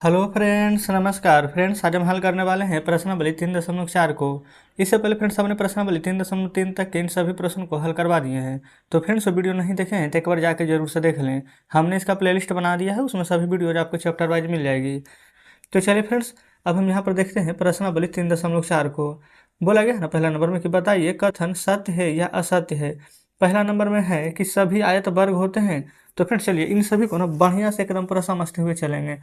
Hello friends, नमस्कार friends. आज हम हल करने वाले हैं प्रश्नावली 3.4 को। इससे पहले फ्रेंड्स हमने प्रश्नावली 3.3 तक के इन सभी प्रश्नों को हल करवा दिए हैं। तो फ्रेंड्स वीडियो नहीं देखे हैं तो एक बार जाके जरूर से देख लें। हमने इसका प्लेलिस्ट बना दिया है, उसमें सभी वीडियोज आपको चैप्टर वाइज मिल जाएगी। तो चलिए फ्रेंड्स, अब हम यहाँ पर देखते हैं प्रश्नावली 3.4 को। बोला गया है ना पहला नंबर में कि बताइए कथन सत्य है या असत्य है। पहला नंबर में है कि सभी आयत वर्ग होते हैं। तो फ्रेंड्स चलिए इन सभी को ना बढ़िया से एकदम पूरा समझते हुए चलेंगे।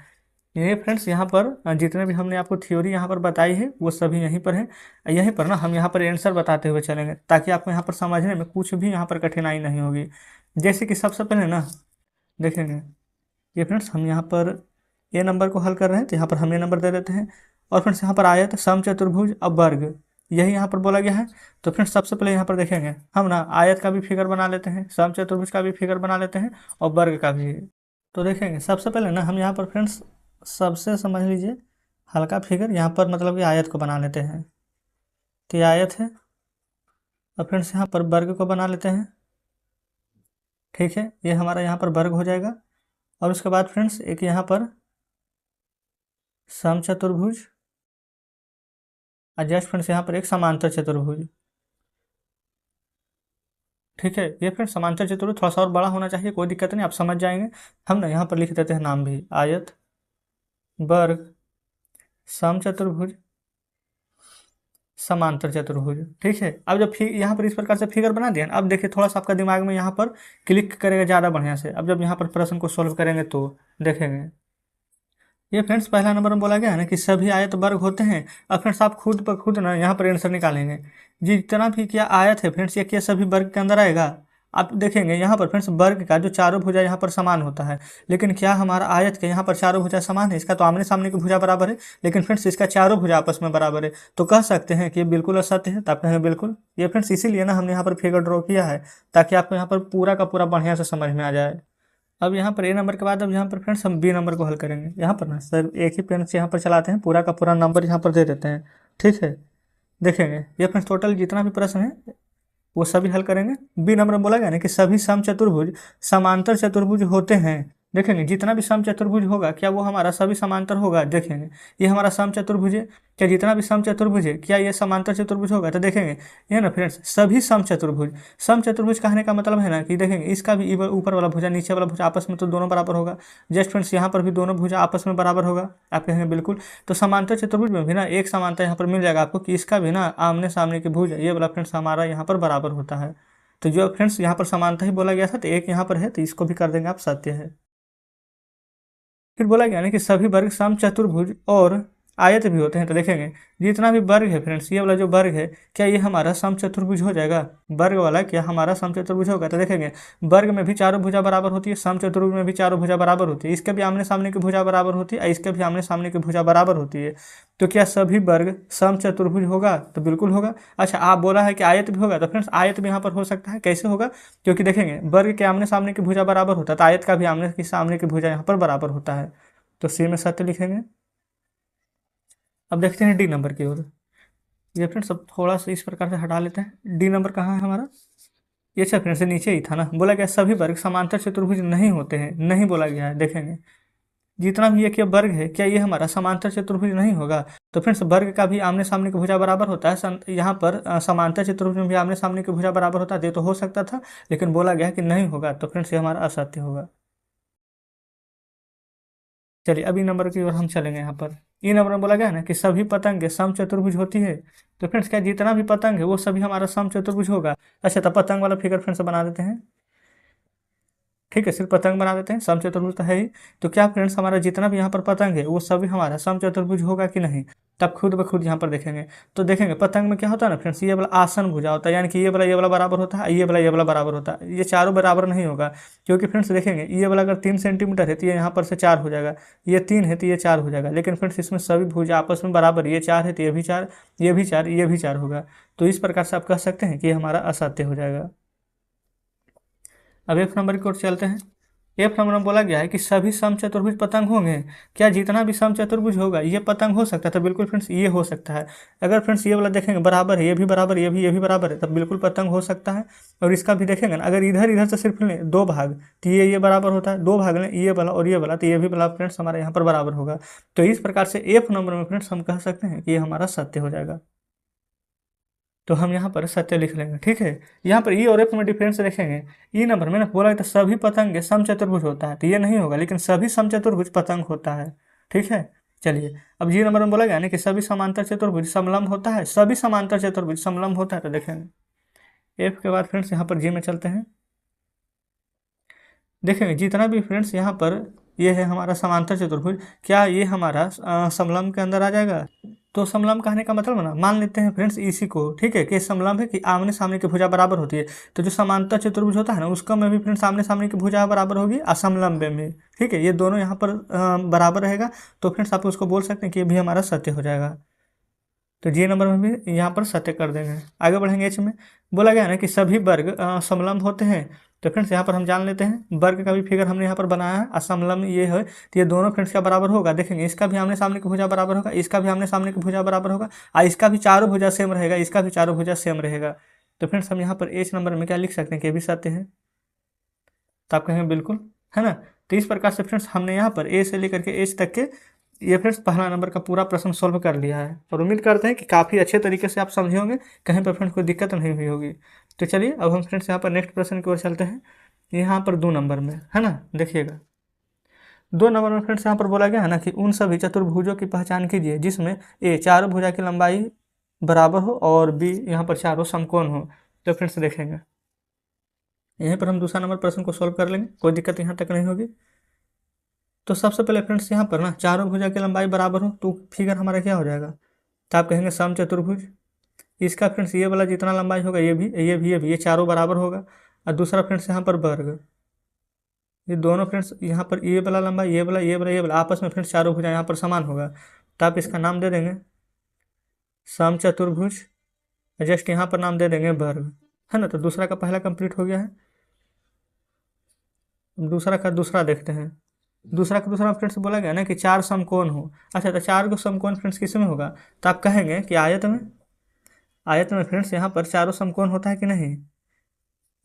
ये फ्रेंड्स यहाँ पर जितने भी हमने आपको थ्योरी यहाँ पर बताई है वो सभी यहीं पर है। यहीं पर ना हम यहाँ पर आंसर बताते हुए चलेंगे ताकि आपको यहाँ पर समझने में कुछ भी यहाँ पर कठिनाई नहीं होगी। जैसे कि सबसे पहले ना देखेंगे ये फ्रेंड्स, हम यहाँ पर ए नंबर को हल कर रहे हैं तो यहाँ पर हम ए नंबर दे देते हैं। और फ्रेंड्स यहाँ पर आयत समचतुर्भुज अब वर्ग यही यहाँ पर बोला गया है। तो फ्रेंड्स सबसे पहले यहाँ पर देखेंगे हम ना आयत का भी फिगर बना लेते हैं, समचतुर्भुज का भी फिगर बना लेते हैं और वर्ग का भी। तो देखेंगे सबसे पहले ना हम यहाँ पर फ्रेंड्स सबसे समझ लीजिए हल्का फिगर यहाँ पर मतलब कि आयत को बना लेते हैं। तो ये आयत है और फ्रेंड्स यहाँ पर वर्ग को बना लेते हैं। ठीक है, ये हमारा यहाँ पर वर्ग हो जाएगा। और उसके बाद फ्रेंड्स एक यहाँ पर समचतुर्भुज और जस्ट फ्रेंड्स यहाँ पर एक समांतर चतुर्भुज। ठीक है, ये फ्रेंड्स समांतर चतुर्भुज थोड़ा सा और बड़ा होना चाहिए, कोई दिक्कत नहीं, आप समझ जाएंगे। हम ना यहाँ पर लिख देते हैं नाम भी, आयत वर्ग समचतुर्भुज समांतर चतुर्भुज। ठीक है, अब जब यहाँ पर इस प्रकार से फिगर बना दिया, अब देखिए थोड़ा सा आपका दिमाग में यहाँ पर क्लिक करेगा ज़्यादा बढ़िया से। अब जब यहाँ पर प्रश्न को सॉल्व करेंगे तो देखेंगे ये फ्रेंड्स पहला नंबर में बोला गया है ना कि सभी आयत वर्ग होते हैं। अब फ्रेंड्स आप खुद ब खुद ना यहाँ पर आंसर निकालेंगे। जितना भी क्या आयत है फ्रेंड्स ये क्या सभी वर्ग के अंदर आएगा। आप देखेंगे यहाँ पर फ्रेंड्स वर्ग का जो चारों भुजा यहाँ पर समान होता है, लेकिन क्या हमारा आयत के यहाँ पर चारों भुजा समान है? इसका तो आमने सामने की भुजा बराबर है, लेकिन फ्रेंड्स इसका चारों भुजा आपस में बराबर है। तो कह सकते हैं कि ये बिल्कुल असत्य है। तो आप कहेंगे बिल्कुल। ये फ्रेंड्स इसीलिए ना हमने यहाँ पर फिगर ड्रॉ किया है ताकि आपको यहाँ पर पूरा का पूरा बढ़िया से समझ में आ जाए। अब यहाँ पर ए नंबर के बाद अब यहाँ पर फ्रेंड्स हम बी नंबर को हल करेंगे। यहाँ पर ना सर एक ही पेन से यहाँ पर चलाते हैं, पूरा का पूरा नंबर यहाँ पर दे देते हैं। ठीक है, देखेंगे ये फ्रेंड्स टोटल जितना भी प्रश्न है वो सभी हल करेंगे। बी नंबर में बोला गया ना कि सभी समचतुर्भुज समांतर चतुर्भुज होते हैं। देखेंगे जितना भी समचतुर्भुज होगा क्या वो हमारा सभी समांतर होगा। देखेंगे ये हमारा समचतुर्भुज है, क्या जितना भी समचतुर्भुज है क्या ये समांतर चतुर्भुज होगा? तो देखेंगे ये ना फ्रेंड्स सभी समचतुर्भुज। समचतुर्भुज कहने का मतलब है ना कि देखेंगे इसका भी ऊपर वाला भुजा नीचे वाला भुजा आपस में तो दोनों बराबर होगा। जस्ट फ्रेंड्स यहाँ पर भी दोनों भुजा आपस में बराबर होगा। आप कहेंगे बिल्कुल। तो समांतर चतुर्भुज में भी ना एक समानता यहाँ पर मिल जाएगा आपको कि इसका भी ना आमने सामने की भुजा ये वाला फ्रेंड्स हमारा यहाँ पर बराबर होता है। तो जो फ्रेंड्स यहाँ पर समानता ही बोला गया था तो एक यहाँ पर है तो इसको भी कर देंगे आप सत्य है। फिर बोला गया ना कि सभी वर्ग समचतुर्भुज और आयत भी होते हैं। तो देखेंगे जितना भी वर्ग है फ्रेंड्स ये वाला जो वर्ग है क्या ये हमारा समचतुर्भुज हो जाएगा? वर्ग वाला क्या हमारा समचतुर्भुज होगा? तो देखेंगे वर्ग में भी चारों भुजा बराबर होती है, समचतुर्भुज में भी चारों भुजा बराबर होती है, इसके भी आमने सामने की भुजा बराबर होती है, इसके भी आमने सामने की भुजा बराबर होती है। तो क्या सभी वर्ग समचतुर्भुज होगा? तो बिल्कुल होगा। अच्छा, आप बोला है कि आयत भी होगा, तो फ्रेंड्स आयत भी यहाँ पर हो सकता है। कैसे होगा? क्योंकि देखेंगे वर्ग के आमने सामने की भुजा बराबर होता है तो आयत का भी आमने सामने की भुजा यहाँ पर बराबर होता है। तो सी में सत्य लिखेंगे। अब देखते हैं डी नंबर की ओर। ये फ्रेंड्स अब थोड़ा सा इस प्रकार से हटा लेते हैं। डी नंबर कहाँ है हमारा? ये अच्छा फ्रेंड्स नीचे ही था ना। बोला गया सभी वर्ग समांतर चतुर्भुज नहीं होते हैं, नहीं बोला गया है। देखेंगे जितना भी ये क्या वर्ग है क्या ये हमारा समांतर चतुर्भुज नहीं होगा? तो फ्रेंड्स वर्ग का भी आमने सामने की भुजा बराबर होता है, यहाँ पर समांतर चतुर्भुज में भी आमने सामने की भुजा बराबर होता है। ये तो हो सकता था लेकिन बोला गया कि नहीं होगा, तो फ्रेंड्स ये हमारा असत्य होगा। चलिए अब ई नंबर की ओर हम चलेंगे। यहाँ पर ई नंबर में बोला गया ना कि सभी पतंग समचतुर्भुज होती है। तो फ्रेंड्स क्या जितना भी पतंग है वो सभी हमारा समचतुर्भुज होगा? अच्छा, तो पतंग वाला फिगर फ्रेंड्स बना देते हैं। ठीक है, सिर्फ पतंग बना देते हैं, समचतुर्भुज तो है ही। तो क्या फ्रेंड्स हमारा जितना भी यहाँ पर पतंग है वो सभी हमारा समचतुर्भुज होगा कि नहीं? तब खुद ब खुद यहाँ पर देखेंगे। तो देखेंगे पतंग में क्या होता है ना फ्रेंड्स, ये वाला आसन भुजा होता है, यानी कि ये वाला बराबर होता है, ये वाला बराबर होता है। ये चारों बराबर नहीं होगा क्योंकि फ्रेंड्स देखेंगे ये वाला अगर 3 सेंटीमीटर है तो ये यहाँ पर से 4 हो जाएगा, ये 3 है तो ये 4 हो जाएगा। लेकिन फ्रेंड्स इसमें सभी भुजा आपस में बराबर, ये 4 है तो ये भी 4, ये भी 4, ये भी 4 होगा। तो इस प्रकार से आप कह सकते हैं कि ये हमारा असत्य हो जाएगा। अब एक नंबर की ओर चलते हैं। एफ नंबर में बोला गया है कि सभी समचतुर्भुज पतंग होंगे। क्या जितना भी समचतुर्भुज होगा ये पतंग हो सकता है? तो बिल्कुल फ्रेंड्स ये हो सकता है। अगर फ्रेंड्स ये वाला देखेंगे बराबर है, ये भी बराबर, ये भी बराबर है, तब बिल्कुल पतंग हो सकता है। और इसका भी देखेंगे ना, अगर इधर इधर से सिर्फ लें दो भाग, तो ये बराबर होता है। दो भाग लें ये वाला और ये वाला, तो ये भी वाला फ्रेंड्स हमारे यहाँ पर बराबर होगा। तो इस प्रकार से एफ नंबर में फ्रेंड्स हम कह सकते हैं कि ये हमारा सत्य हो जाएगा। तो हम यहाँ पर सत्य लिख लेंगे। ठीक है, यहाँ पर ई और एफ में डिफरेंस देखेंगे। ई नंबर में ना बोला तो सभी पतंग समचतुर्भुज होता है, तो ये नहीं होगा, लेकिन सभी समचतुर्भुज पतंग होता है। ठीक है, चलिए अब जी नंबर में बोला गया ना कि सभी समांतर चतुर्भुज समलंब होता है, सभी समांतर चतुर्भुज समलंब होता है। तो देखेंगे एफ के बाद फ्रेंड्स यहाँ पर जी में चलते हैं। देखेंगे जितना भी फ्रेंड्स यहाँ पर ये है हमारा समांतर चतुर्भुज, क्या ये हमारा समलंब के अंदर आ जाएगा? तो समलंब कहने का मतलब ना, मान लेते हैं फ्रेंड्स इसी को, ठीक है, कि समलंब है कि आमने सामने की भुजा बराबर होती है। तो जो समांतर चतुर्भुज होता है ना, उसका में भी फ्रेंड्स आमने सामने की भुजा बराबर होगी असमलंब में। ठीक है, ये दोनों यहाँ पर बराबर रहेगा। तो फ्रेंड्स आप उसको बोल सकते हैं कि ये भी हमारा सत्य हो जाएगा। तो जी नंबर में भी यहाँ पर सत्य कर देंगे। आगे बढ़ेंगे एच में। बोला गया ना कि सभी वर्ग समलंब होते हैं। तो फ्रेंड्स यहाँ पर हम जान लेते हैं, वर्ग का भी फिगर हमने यहाँ पर बनाया है, असमलंब ये है, तो ये दोनों फ्रेंड्स का बराबर होगा। देखेंगे इसका भी आमने सामने की भुजा बराबर होगा, इसका भी आमने सामने की भुजा बराबर होगा, और इसका भी चारों भुजा सेम रहेगा, इसका भी चारों भुजा सेम रहेगा। तो फ्रेंड्स हम यहाँ पर एच नंबर में क्या लिख सकते हैं कि ये भी सत्य है। तो आप कहेंगे बिल्कुल, है ना। तो इस प्रकार से फ्रेंड्स हमने यहाँ पर ए से लेकर के एच तक के ये फ्रेंड्स पहला नंबर का पूरा प्रश्न सॉल्व कर लिया है, और उम्मीद करते हैं कि काफ़ी अच्छे तरीके से आप समझे होंगे, कहीं पर फ्रेंड्स कोई दिक्कत नहीं हुई होगी। तो चलिए अब हम फ्रेंड्स यहाँ पर नेक्स्ट प्रश्न की ओर चलते हैं। यहाँ पर 2 नंबर में, है ना, देखिएगा 2 नंबर में फ्रेंड्स यहाँ पर बोला गया है ना कि उन सभी चतुर्भुजों की पहचान कीजिए जिसमें ए चारों भुजा की लंबाई बराबर हो और बी यहाँ पर चारों समकोण हो। तो फ्रेंड्स देखेंगे यहीं पर हम दूसरा नंबर प्रश्न को सॉल्व कर लेंगे, कोई दिक्कत यहाँ तक नहीं होगी। तो सबसे पहले फ्रेंड्स यहाँ पर ना चारों भुजा की लंबाई बराबर हो, तो फिगर हमारा क्या हो जाएगा? तो आप कहेंगे समचतुर्भुज। इसका फ्रेंड्स ये वाला जितना लंबाई होगा ये चारों बराबर होगा। और दूसरा फ्रेंड्स यहाँ पर वर्ग, ये दोनों फ्रेंड्स यहाँ पर ये वाला लंबाई ये वाला आपस में फ्रेंड्स चारों भुजा यहाँ पर समान होगा। तो आप इसका नाम दे देंगे समचतुर्भुज, जस्ट यहाँ पर नाम दे देंगे वर्ग, है ना। तो दूसरा का पहला कंप्लीट हो गया है। दूसरा का दूसरा देखते हैं। दूसरा का दूसरा फ्रेंड्स बोला गया ना कि 4 समकोण हो। अच्छा, तो 4 को समकोण फ्रेंड्स किस में होगा? तो आप कहेंगे कि आयत में। आयत में फ्रेंड्स यहाँ पर चारों समकोण होता है कि नहीं?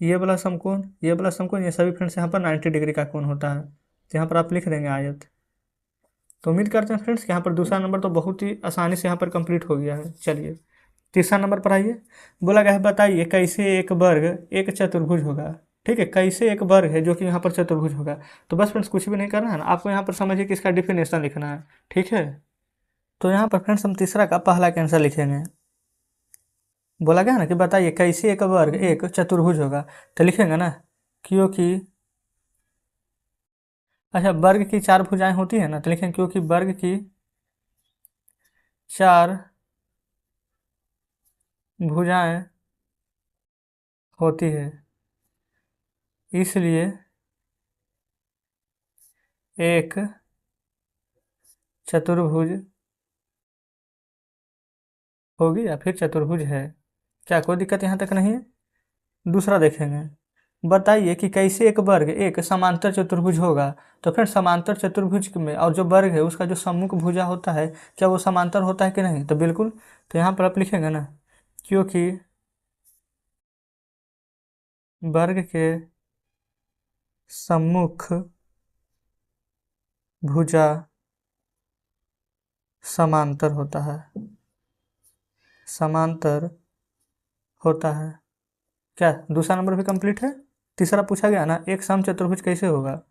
ये वाला समकोण, ये वाला समकोण, ये सभी फ्रेंड्स यहाँ पर 90 डिग्री का कोण होता है। तो यहाँ पर आप लिख देंगे आयत। तो उम्मीद करते हैं फ्रेंड्स कि यहाँ पर दूसरा नंबर तो बहुत ही आसानी से यहाँ पर कंप्लीट हो गया है। चलिए तीसरा नंबर पर आइए। बोला गया है बताइए कैसे एक वर्ग एक चतुर्भुज होगा। ठीक है, कैसे एक वर्ग है जो कि यहाँ पर चतुर्भुज होगा। तो बस फ्रेंड्स कुछ भी नहीं करना है ना, आपको यहाँ पर समझिए कि इसका डिफिनेशन लिखना है। ठीक है, तो यहाँ पर फ्रेंड्स हम तीसरा का पहला का आंसर लिखेंगे। बोला गया ना कि बताइए कैसे एक वर्ग एक चतुर्भुज होगा। तो लिखेंगे ना क्योंकि, अच्छा वर्ग की 4 भुजाएं होती है ना, तो लिखेंगे क्योंकि वर्ग की 4 भुजाएं होती है, इसलिए एक चतुर्भुज होगी या फिर चतुर्भुज है। क्या कोई दिक्कत यहाँ तक नहीं है? दूसरा देखेंगे। बताइए कि कैसे एक वर्ग एक समांतर चतुर्भुज होगा। तो फिर समांतर चतुर्भुज में और जो वर्ग है उसका जो सम्मुख भुजा होता है, क्या वो समांतर होता है कि नहीं? तो बिल्कुल। तो यहाँ पर आप लिखेंगे ना क्योंकि वर्ग के सम्मुख भुजा समांतर होता है, समांतर होता है। क्या दूसरा नंबर भी कंप्लीट है? तीसरा पूछा गया ना एक समचतुर्भुज कैसे होगा,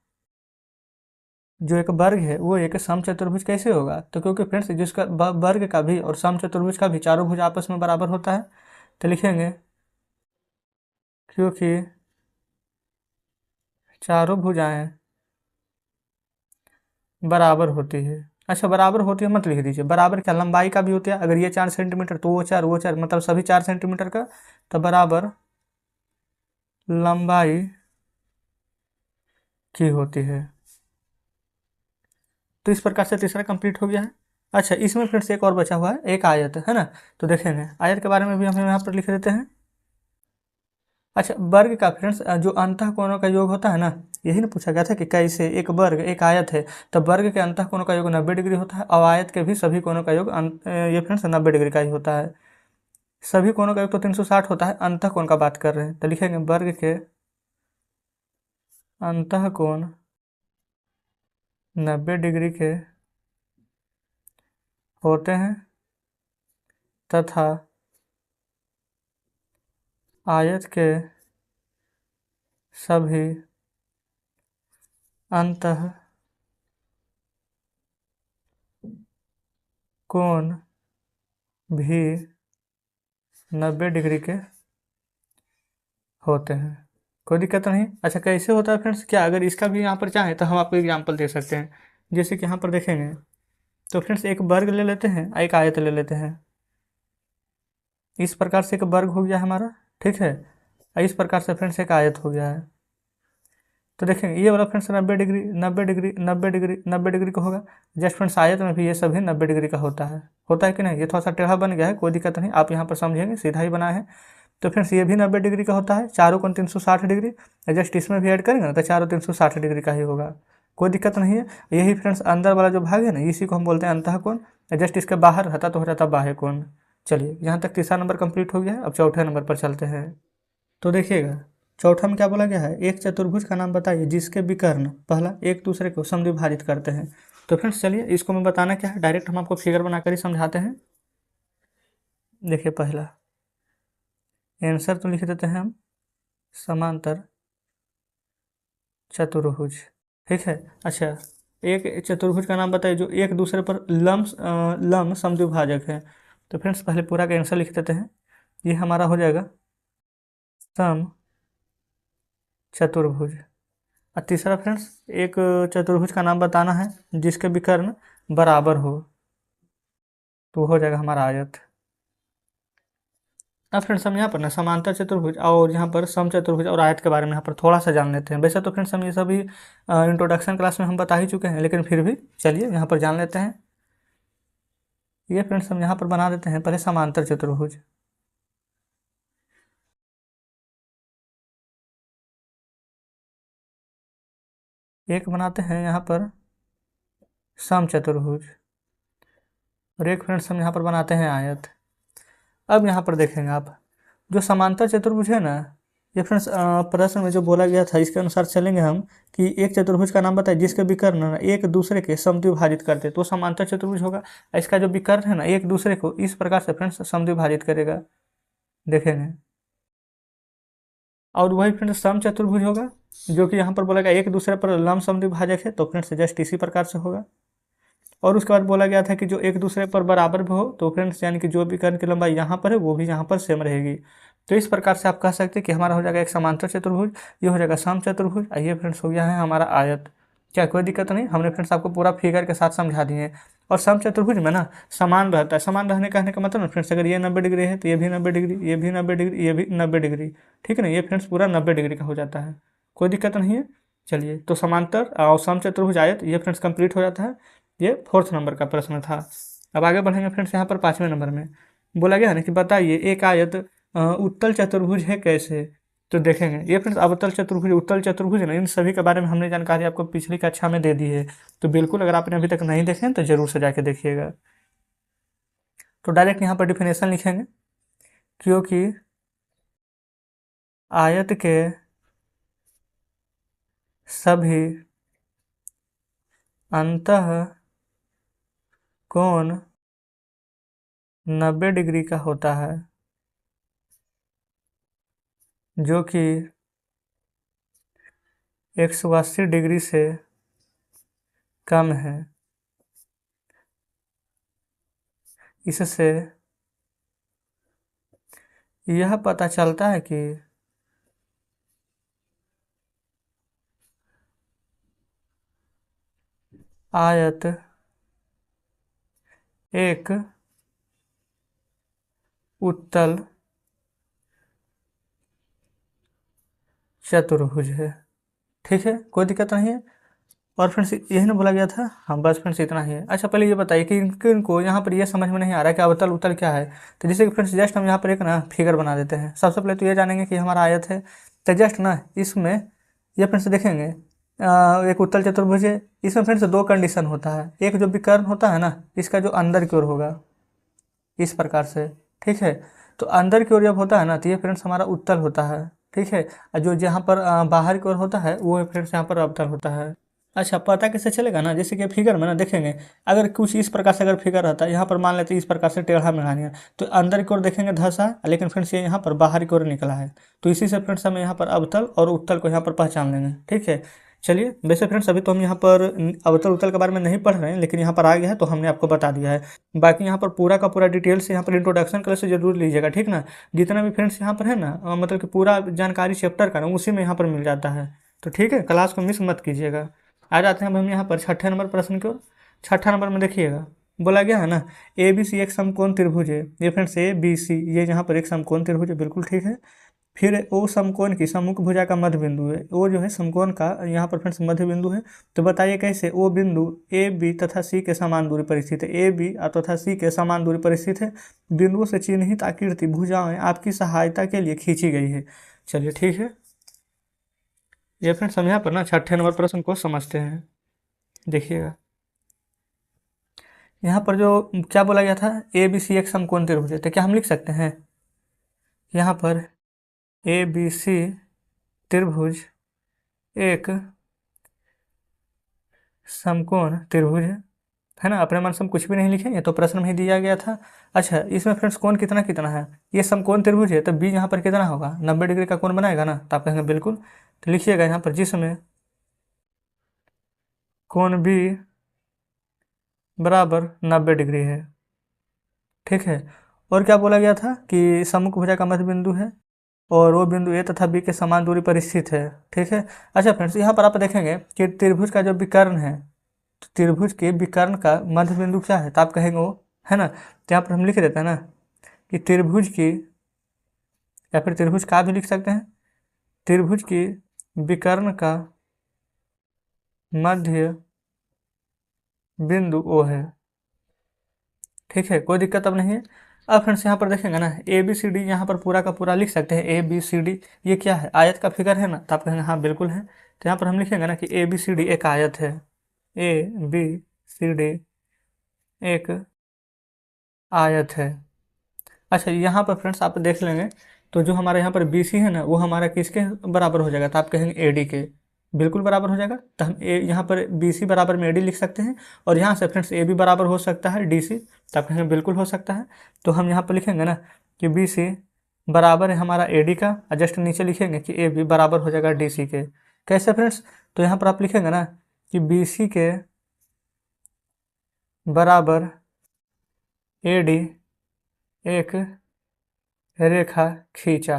जो एक वर्ग है वो एक समचतुर्भुज कैसे होगा। तो क्योंकि फ्रेंड्स जिसका वर्ग का भी और समचतुर्भुज का भी चारों भुज आपस में बराबर होता है। तो लिखेंगे क्योंकि चारों भुजाएं बराबर होती है। अच्छा बराबर होती है मत लिख दीजिए, बराबर क्या लंबाई का भी होता है। अगर ये 4 सेंटीमीटर तो वो 4 मतलब सभी 4 सेंटीमीटर का, तो बराबर लंबाई की होती है। तो इस प्रकार से तीसरा कंप्लीट हो गया है। अच्छा इसमें फिर से एक और बचा हुआ है, एक आयत है ना। तो देखेंगे आयत के बारे में भी हम यहाँ पर लिख देते हैं। अच्छा, वर्ग का फ्रेंड्स जो अंतः कोणों का योग होता है ना, यही ना पूछा गया था कि कैसे एक वर्ग एक आयत है, तो वर्ग के अंतः कोणों का योग 90 डिग्री होता है और आयत के भी सभी कोणों का योग ये फ्रेंड्स 90 डिग्री का ही होता है। सभी कोणों का योग तो 360 होता है, अंतः कोण का बात कर रहे हैं तो लिखेंगे वर्ग के अंतः कोण 90 डिग्री के होते हैं तथा आयत के सभी अंतः कोण भी 90 डिग्री के होते हैं। कोई दिक्कत नहीं। अच्छा, कैसे होता है फ्रेंड्स, क्या अगर इसका भी यहाँ पर चाहें तो हम आपको एग्जाम्पल दे सकते हैं। जैसे कि यहाँ पर देखेंगे तो फ्रेंड्स एक वर्ग ले लेते हैं, एक आयत ले लेते हैं। इस प्रकार से एक वर्ग हो गया हमारा, ठीक है, और इस प्रकार से फ्रेंड्स एक आयत हो गया है। तो देखेंगे ये वाला friends 90 degree 90 degree 90 degree 90 degree का होगा। जस्ट फ्रेंड्स आयत में भी ये सभी 90 डिग्री का होता है कि नहीं। ये थोड़ा सा टेढ़ा बन गया है, कोई दिक्कत नहीं, आप यहाँ पर समझेंगे, सीधा ही बना है। तो फ्रेंड्स ये भी 90 डिग्री का होता है, चारों कोण 360 डिग्री, जस्ट इसमें भी ऐड करेंगे ना तो चारों 360 डिग्री का ही होगा, कोई दिक्कत नहीं है। यही फ्रेंड्स अंदर वाला जो भाग है ना, इसी को हम बोलते हैं अंतः कोण। जस्ट इसके बाहर रहता तो हो जाता बाह्य कोण। चलिए, यहाँ तक तीसरा नंबर कंप्लीट हो गया है। अब चौथे नंबर पर चलते हैं। तो देखिएगा चौथा में क्या बोला गया है, एक चतुर्भुज का नाम बताइए जिसके विकर्ण पहला एक दूसरे को समद्विभाजित करते हैं। तो फ्रेंड्स चलिए, इसको मैं बताना क्या है, डायरेक्ट हम आपको फिगर बनाकर ही समझाते हैं। देखिए पहला आंसर तो लिख देते हैं हम समांतर चतुर्भुज, ठीक है। अच्छा, एक चतुर्भुज का नाम बताइए जो एक दूसरे पर लंब समद्विभाजक है। तो फ्रेंड्स पहले पूरा का आंसर लिख देते हैं। ये हमारा हो जाएगा सम चतुर्भुज। और तीसरा फ्रेंड्स एक चतुर्भुज का नाम बताना है जिसके विकर्ण बराबर हो, तो हो जाएगा हमारा आयत। अब फ्रेंड्स हम यहाँ पर ना समांतर चतुर्भुज और यहाँ पर सम चतुर्भुज और आयत के बारे में यहाँ पर थोड़ा सा जान लेते हैं। वैसे तो फ्रेंड्स हम ये सभी इंट्रोडक्शन क्लास में हम बता ही चुके हैं, लेकिन फिर भी चलिए यहाँ पर जान लेते हैं। ये फ्रेंड्स हम यहाँ पर बना देते हैं पहले समांतर चतुर्भुज। एक बनाते हैं यहाँ पर सम चतुर्भुज और एक फ्रेंड्स हम यहाँ पर बनाते हैं आयत। अब यहाँ पर देखेंगे आप, जो समांतर चतुर्भुज है ना, ये फ्रेंड्स प्रश्न में जो बोला गया था इसके अनुसार चलेंगे हम कि एक चतुर्भुज का नाम बताइए जिसके विकर्ण एक दूसरे के समद्विभाजित करते, तो समांतर चतुर्भुज होगा। इसका जो विकर्ण है ना एक दूसरे को इस प्रकार से फ्रेंड्स समद्विभाजित करेगा, देखेंगे। और वही फ्रेंड्स सम चतुर्भुज होगा जो कि यहाँ पर बोला गया एक दूसरे पर लंब समद्विभाजक है, तो फ्रेंड्स जस्ट इसी प्रकार से होगा। और उसके बाद बोला गया था कि जो एक दूसरे पर बराबर भी हो, तो फ्रेंड्स यानी कि जो भी कर्ण की लंबाई यहाँ पर है वो भी यहाँ पर सेम रहेगी। तो इस प्रकार से आप कह सकते हैं कि हमारा हो जाएगा एक समांतर चतुर्भुज, ये हो जाएगा सम चतुर्भुज, ये फ्रेंड्स हो गया है हमारा आयत। क्या कोई दिक्कत नहीं, हमने फ्रेंड्स आपको पूरा फिगर के साथ समझा दिए। और सम चतुर्भुज में ना समान रहता है, समान रहने कहने का मतलब ना फ्रेंड्स, अगर ये 90 डिग्री है तो ये भी 90 डिग्री, ये भी 90 डिग्री, ये भी 90 डिग्री, ठीक है ना, ये फ्रेंड्स पूरा 90 डिग्री का हो जाता है, कोई दिक्कत नहीं है। चलिए, तो समांतर और सम चतुर्भुज आयत ये फ्रेंड्स कंप्लीट हो जाता है। ये फोर्थ नंबर का प्रश्न था। अब आगे बढ़ेंगे फ्रेंड्स, यहाँ पर 5वें नंबर में बोला गया है ना कि बताइए एक आयत उत्तल चतुर्भुज है कैसे। तो देखेंगे ये फ्रेंड्स अवतल चतुर्भुज उत्तल चतुर्भुज है ना, इन सभी के बारे में हमने जानकारी आपको पिछली कक्षा में दे दी है। तो बिल्कुल अगर आपने अभी तक नहीं देखे तो जरूर से जाके देखिएगा। तो डायरेक्ट यहाँ पर डिफिनेशन लिखेंगे, क्योंकि आयत के सभी अंतः कोण 90 डिग्री का होता है, जो कि 180 डिग्री से कम है। इससे यह पता चलता है कि आयत एक उत्तल चतुर्भुज है, ठीक है, कोई दिक्कत नहीं है। और फ्रेंड्स यही ना बोला गया था। हाँ बस फ्रेंड्स इतना ही है। अच्छा पहले ये बताइए कि इनको यहाँ पर ये समझ में नहीं आ रहा है कि अवतल उत्तल क्या है। तो जैसे कि फ्रेंड्स जस्ट हम यहाँ पर एक ना फिगर बना देते हैं। सबसे पहले तो ये जानेंगे कि हमारा आयत है, तो जस्ट ना इसमें ये फ्रेंड्स देखेंगे एक उत्तल चतुर्भुज है। इसमें फ्रेंड्स दो कंडीशन होता है। एक जो विकर्ण होता है ना, इसका जो अंदर की ओर होगा इस प्रकार से, ठीक है। तो अंदर की ओर जब होता है ना, तो ये फ्रेंड्स हमारा उत्तल होता है, ठीक है। और जो जहाँ पर बाहर की ओर होता है वो फ्रेंड्स यहाँ पर अवतल होता है। अच्छा पता कैसे चलेगा ना, जैसे कि फिगर में ना देखेंगे, अगर कुछ इस प्रकार से अगर फिगर रहता है, यहाँ पर मान लेते हैं इस प्रकार से टेढ़ा मेढ़ानिया, तो अंदर की ओर देखेंगे धसा, लेकिन फ्रेंड्स ये यहाँ पर बाहर की ओर निकला है। तो इसी से फ्रेंड्स हम यहाँ पर अवतल और उत्तल को यहाँ पर पहचान लेंगे, ठीक है। चलिए वैसे फ्रेंड्स अभी तो हम यहाँ पर अवतल उत्तल के बारे में नहीं पढ़ रहे हैं, लेकिन यहाँ पर आ गया है तो हमने आपको बता दिया है। बाकी यहाँ पर पूरा का पूरा डिटेल से यहाँ पर इंट्रोडक्शन क्लास से जरूर लीजिएगा, ठीक ना। जितना भी फ्रेंड्स यहाँ पर है ना मतलब कि पूरा जानकारी चैप्टर का ना उसी में यहाँ पर मिल जाता है। तो ठीक है, क्लास को मिस मत कीजिएगा। आ जाते हैं अब हम यहाँ पर छठे नंबर प्रश्न की ओर। छठा नंबर में देखिएगा बोला गया है ना, ए बी सी एक समकोण त्रिभुज है। ये फ्रेंड्स ए बी सी ये यहाँ पर एक समकोण त्रिभुज है, बिल्कुल ठीक है। फिर ओ समकोण की सम्मुख भुजा का मध्य बिंदु है। ओ जो है समकोण का यहाँ पर फ्रेंड्स मध्य बिंदु है। तो बताइए कैसे ओ बिंदु ए बी तथा सी के समान दूरी पर स्थित है। ए बी तथा सी के समान दूरी पर स्थित है। बिंदुओं से चिन्हित आकृति भुजाएं आपकी सहायता के लिए खींची गई है। चलिए ठीक है, ये फ्रेंड्स हम यहाँ पर ना छठे नंबर प्रश्न को समझते हैं। देखिएगा यहाँ पर जो क्या बोला गया था, ए बी सी एक समकोण त्रिभुज है। तो क्या हम लिख सकते हैं यहाँ पर ए बी सी त्रिभुज एक समकोण त्रिभुज है ना। अपने मन से हम कुछ भी नहीं लिखेंगे, तो प्रश्न में ही दिया गया था। अच्छा इसमें फ्रेंड्स कोण कितना कितना है, ये समकोण त्रिभुज है तो बी यहाँ पर कितना होगा, 90 डिग्री का कोण बनाएगा ना। तो आप कहेंगे बिल्कुल। तो लिखिएगा यहाँ पर जिसमें कोण बी बराबर 90 डिग्री है, ठीक है। और क्या बोला गया था कि सम्मुख भुजा का मध्य बिंदु है और वो बिंदु ए तथा बी के समान दूरी पर स्थित है, ठीक है। अच्छा फ्रेंड्स यहाँ पर आप देखेंगे कि त्रिभुज का जो विकर्ण है, तो त्रिभुज के विकर्ण का मध्य बिंदु क्या है, तो आप कहेंगे वो है ना। तो यहाँ पर हम लिख देते हैं ना कि त्रिभुज की, या फिर त्रिभुज का भी लिख सकते हैं, त्रिभुज की विकर्ण का मध्य बिंदु ओ है, ठीक है। कोई दिक्कत अब नहीं है। अब फ्रेंड्स यहाँ पर देखेंगे ना ए बी सी डी यहाँ पर पूरा का पूरा लिख सकते हैं। ए बी सी डी ये क्या है, आयत का फिगर है ना। तो आप कहेंगे हाँ बिल्कुल है। तो यहाँ पर हम लिखेंगे ना कि ए बी सी डी एक आयत है। ए बी सी डी एक आयत है। अच्छा यहाँ पर फ्रेंड्स आप देख लेंगे, तो जो हमारे यहाँ पर बी सी है ना वो हमारा किसके बराबर हो जाएगा, तो आप कहेंगे ए डी के, बिल्कुल बराबर हो जाएगा। तो हम ए यहाँ पर बी सी बराबर में ए डी लिख सकते हैं। और यहाँ से फ्रेंड्स ए बी बराबर हो सकता है डी सी, तो आप कहेंगे बिल्कुल हो सकता है। तो हम यहाँ पर लिखेंगे ना कि बी सी बराबर है हमारा ए डी का, और जस्ट नीचे लिखेंगे कि ए बी बराबर हो जाएगा डी सी के। कैसे फ्रेंड्स, तो यहाँ पर आप लिखेंगे ना कि बी सी के बराबर ए डी एक रेखा खींचा,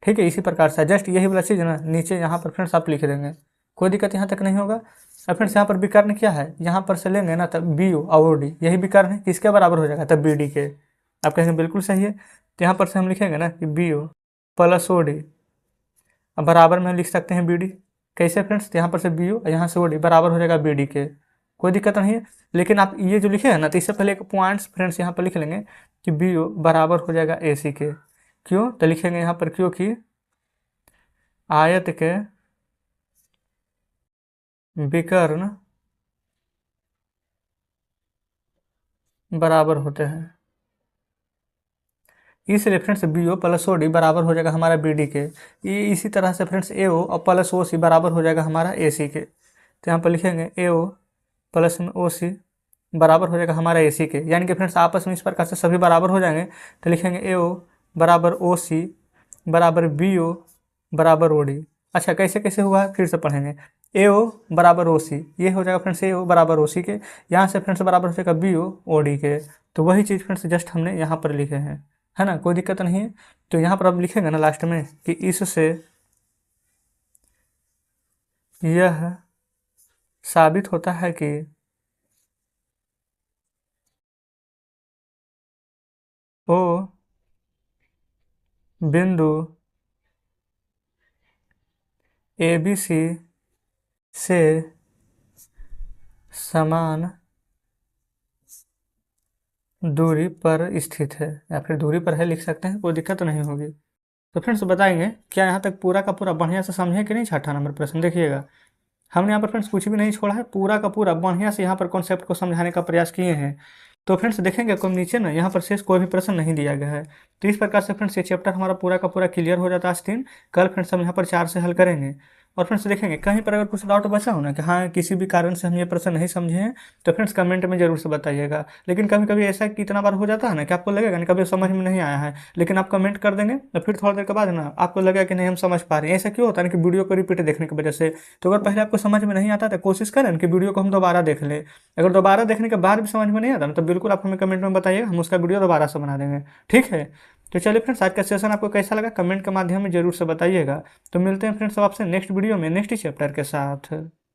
ठीक है। इसी प्रकार से जस्ट यही वाला चीज़ है ना नीचे यहाँ पर फ्रेंड्स आप लिख देंगे, कोई दिक्कत यहाँ तक नहीं होगा। अब फ्रेंड्स यहाँ पर विकर्ण क्या है, यहाँ पर से लेंगे ना तब बी ओ और डी, यही विकर्ण है, किसके बराबर हो जाएगा, तब बी डी के। आप कहेंगे बिल्कुल सही है। तो यहाँ पर से हम लिखेंगे ना कि B O plus O D, अब बराबर में हम लिख सकते हैं बी डी। कैसे फ्रेंड्स, यहाँ पर से बी ओ यहाँ से ओ डी बराबर हो जाएगा बी डी के, कोई दिक्कत नहीं है। लेकिन आप ये जो लिखे हैं ना, तो इससे पहले एक पॉइंट्स फ्रेंड्स यहाँ पर लिख लेंगे कि बी ओ बराबर हो जाएगा ए सी के। क्यों, तो लिखेंगे यहाँ पर क्योंकि आयत के विकर्ण बराबर होते हैं, इसलिए friends B O plus O D बराबर हो जाएगा हमारा बी डी के। ये इसी तरह से फ्रेंड्स ए ओ और प्लस ओ सी बराबर हो जाएगा हमारा ए सी के। तो यहाँ पर लिखेंगे ए ओ प्लस में ओ सी बराबर हो जाएगा हमारा ए सी के, यानी कि फ्रेंड्स आपस में इस प्रकार से सभी बराबर हो जाएंगे। तो लिखेंगे ए ओ बराबर ओ सी बराबर बी ओ बराबर ओ डी। अच्छा कैसे कैसे हुआ है फिर से पढ़ेंगे। ए ओ बराबर ओ सी, ये हो जाएगा फ्रेंड्स ए ओ बराबर ओ सी के, यहाँ से फ्रेंड्स बराबर हो जाएगा बी ओ ओ डी के। तो वही चीज़ फ्रेंड्स जस्ट हमने यहाँ पर लिखे हैं, है ना, कोई दिक्कत नहीं है। तो यहाँ पर अब लिखेंगे ना लास्ट में कि इससे यह साबित होता है कि ओ बिंदु ए बी सी से समान दूरी पर स्थित है, या फिर दूरी पर है लिख सकते हैं, कोई दिक्कत नहीं होगी। तो फ्रेंड्स बताएंगे क्या यहाँ तक पूरा का पूरा बढ़िया से समझे कि नहीं। छठा नंबर प्रश्न देखिएगा, हमने यहाँ पर फ्रेंड्स कुछ भी नहीं छोड़ा है, पूरा का पूरा बढ़िया से यहाँ पर कॉन्सेप्ट को समझाने का प्रयास किए हैं। तो फ्रेंड्स देखेंगे कोई नीचे ना यहाँ पर शेष कोई भी प्रश्न नहीं दिया गया है। तो इस प्रकार से फ्रेंड्स ये चैप्टर हमारा पूरा का पूरा क्लियर हो जाता है आज 3। कल फ्रेंड्स हम यहाँ पर 4 से हल करेंगे। और फ्रेंड्स देखेंगे कहीं पर अगर कुछ डाउट बचा हो ना कि हाँ किसी भी कारण से हम ये प्रश्न नहीं समझे हैं, तो फ्रेंड्स कमेंट में जरूर से बताइएगा। लेकिन कभी कभी ऐसा कितना बार हो जाता है ना कि आपको लगेगा ना कभी समझ में नहीं आया है, लेकिन आप कमेंट कर देंगे तो फिर थोड़ा देर के बाद ना आपको लगेगा कि नहीं हम समझ पा रहे हैं। ऐसा क्यों होता है ना कि वीडियो को रिपीट देखने की वजह से। तो अगर पहले आपको समझ में नहीं आता तो कोशिश करें कि वीडियो को हम दोबारा देख लें। अगर दोबारा देखने के बाद भी समझ में नहीं आता ना तो बिल्कुल आप हमें कमेंट में बताइएगा, हम उसका वीडियो दोबारा से बना देंगे। ठीक है, तो चलिए फ्रेंड्स आज का सेशन आपको कैसा लगा कमेंट के माध्यम में जरूर से बताइएगा। तो मिलते हैं फ्रेंड्स आपसे नेक्स्ट वीडियो में नेक्स्ट चैप्टर के साथ।